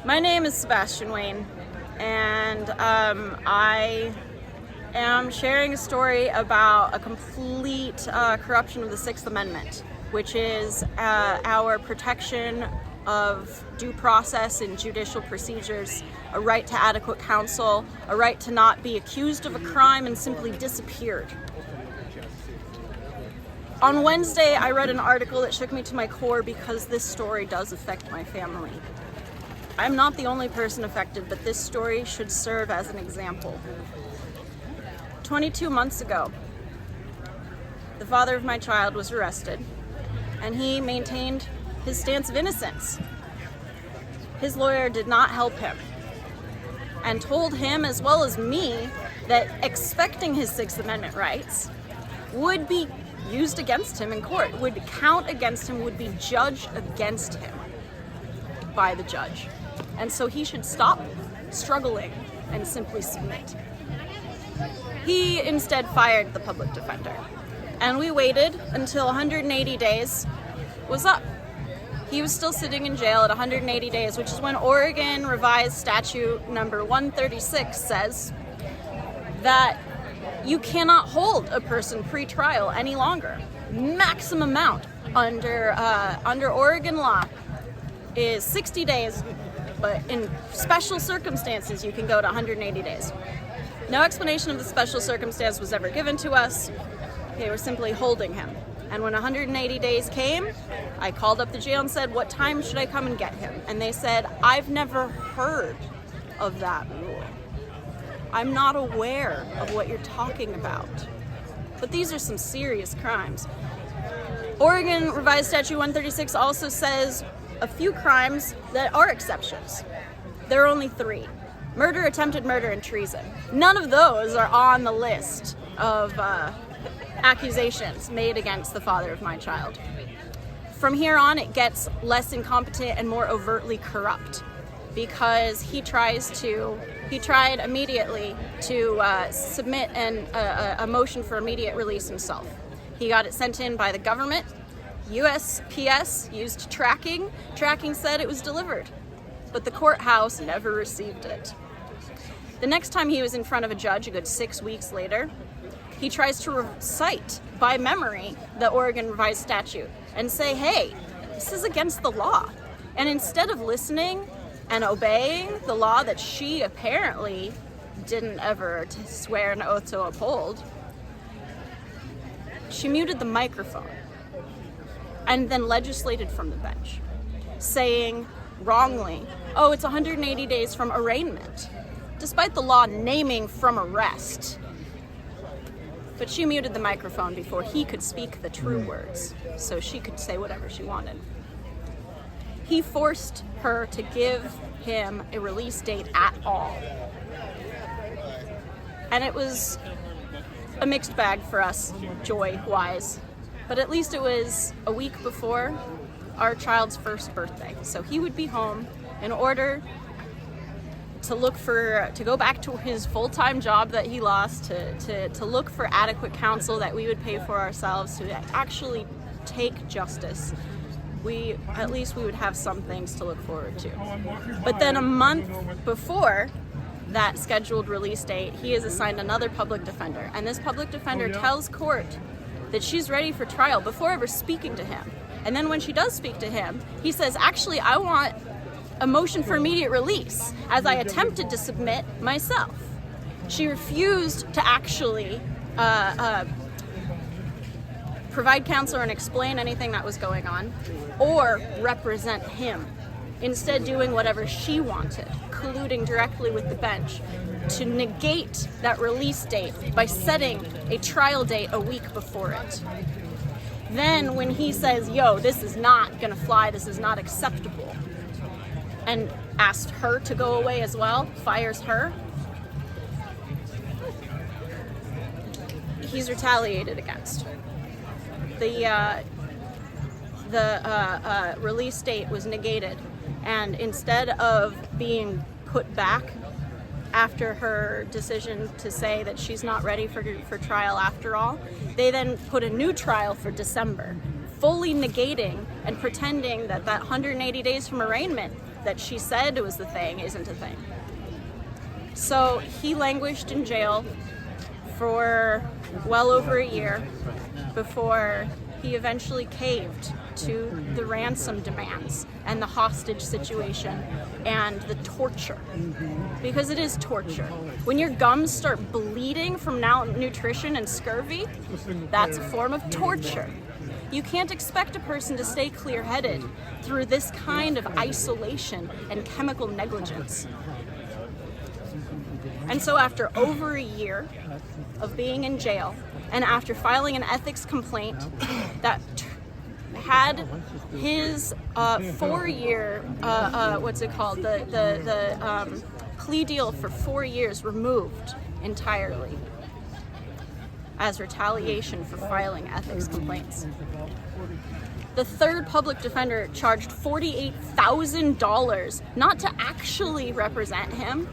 My name is Sebastian Wayne, and I am sharing a story about a complete corruption of the Sixth Amendment, which is our protection of due process in judicial procedures, a right to adequate counsel, a right to not be accused of a crime and simply disappeared. On Wednesday, I read an article that shook me to my core because this story does affect my family. I'm not the only person affected, but this story should serve as an example. 22 months ago, the father of my child was arrested, and he maintained his stance of innocence. His lawyer did not help him and told him, as well as me, that expecting his Sixth Amendment rights would be used against him in court, would count against him, would be judged against him by the judge. And so he should stop struggling and simply submit. He instead fired the public defender, and we waited until 180 days was up. He was still sitting in jail at 180 days, which is when Oregon revised statute number 136 says that you cannot hold a person pre-trial any longer. Maximum amount under Oregon law is 60 days, but in special circumstances you can go to 180 days. No explanation of the special circumstance was ever given to us. They were simply holding him. And when 180 days came, I called up the jail and said, "What time should I come and get him?" And they said, "I've never heard of that rule. I'm not aware of what you're talking about." But these are some serious crimes. Oregon Revised Statute 136 also says a few crimes that are exceptions. There are only 3: murder, attempted murder, and treason. None of those are on the list of accusations made against the father of my child. From here on, it gets less incompetent and more overtly corrupt, because he tried immediately to submit a motion for immediate release himself. He got it sent in by the government. USPS used tracking. Tracking said it was delivered, but the courthouse never received it. The next time he was in front of a judge, a good 6 weeks later, he tries to recite by memory the Oregon Revised Statute and say, "Hey, this is against the law." And instead of listening and obeying the law that she apparently didn't ever swear an oath to uphold, she muted the microphone and then legislated from the bench, saying wrongly, "Oh, it's 180 days from arraignment," despite the law naming from arrest. But she muted the microphone before he could speak the true words, so she could say whatever she wanted. He forced her to give him a release date at all. And it was a mixed bag for us, joy-wise. But at least it was a week before our child's first birthday. So he would be home in order to go back to his full-time job that he lost, to look for adequate counsel that we would pay for ourselves, to actually take justice. At least we would have some things to look forward to. But then a month before that scheduled release date, he is assigned another public defender. And this public defender tells court that she's ready for trial before ever speaking to him. And then when she does speak to him, he says, "Actually, I want a motion for immediate release, as I attempted to submit myself." She refused to actually provide counsel and explain anything that was going on, or represent him, instead doing whatever she wanted, colluding directly with the bench to negate that release date by setting a trial date a week before it. Then when he says, "Yo, this is not gonna fly, this is not acceptable," and asked her to go away as well, fires her, he's retaliated against. The release date was negated, and instead of being put back after her decision to say that she's not ready for trial after all, they then put a new trial for December, fully negating and pretending that 180 days from arraignment that she said was the thing isn't a thing. So he languished in jail for well over a year before he eventually caved to the ransom demands and the hostage situation and the torture. Because it is torture. When your gums start bleeding from malnutrition and scurvy, that's a form of torture. You can't expect a person to stay clear-headed through this kind of isolation and chemical negligence. And so after over a year of being in jail, and after filing an ethics complaint that had his 4-year, the plea deal for 4 years removed entirely as retaliation for filing ethics complaints. The third public defender charged $48,000 not to actually represent him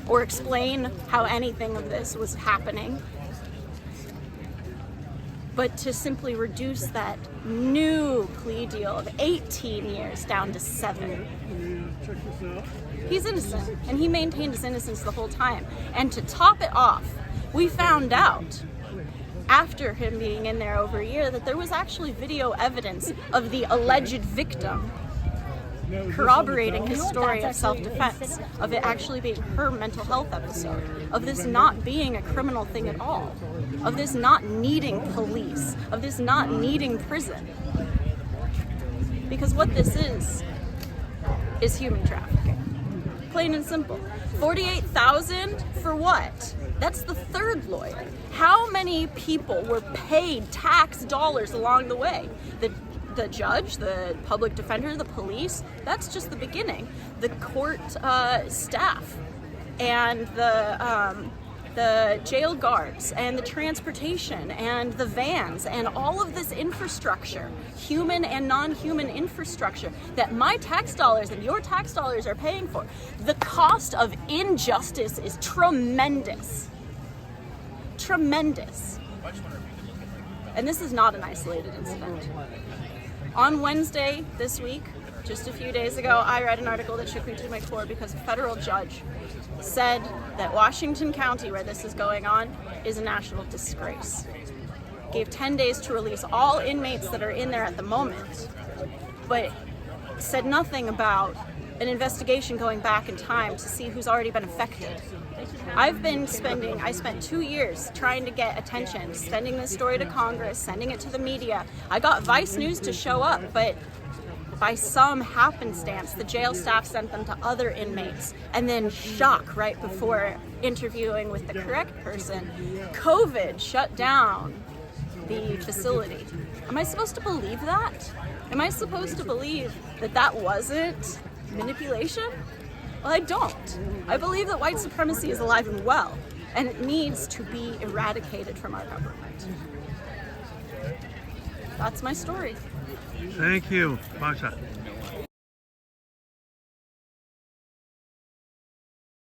or explain how anything of this was happening, but to simply reduce that new plea deal of 18 years down to 7. He's innocent, and he maintained his innocence the whole time. And to top it off, we found out, after him being in there over a year, that there was actually video evidence of the alleged victim corroborating his story of self-defense, of it actually being her mental health episode, of this not being a criminal thing at all, of this not needing police, of this not needing prison. Because what this is human trafficking. Plain and simple. $48,000 for what? That's the third lawyer. How many people were paid tax dollars along the way? The judge, the public defender, the police, that's just the beginning. The court staff and the jail guards and the transportation and the vans and all of this infrastructure, human and non-human infrastructure that my tax dollars and your tax dollars are paying for. The cost of injustice is tremendous. Tremendous. And this is not an isolated incident. On Wednesday this week, just a few days ago, I read an article that shook me to my core because a federal judge said that Washington County, where this is going on, is a national disgrace. Gave 10 days to release all inmates that are in there at the moment, but said nothing about an investigation going back in time to see who's already been affected. I spent 2 years trying to get attention, sending this story to Congress, sending it to the media. I got Vice News to show up, but by some happenstance, the jail staff sent them to other inmates. And then shock right before interviewing with the correct person, COVID shut down the facility. Am I supposed to believe that? Am I supposed to believe that that wasn't manipulation? Well, I don't. I believe that white supremacy is alive and well, and it needs to be eradicated from our government. That's my story. Thank you, Bajja.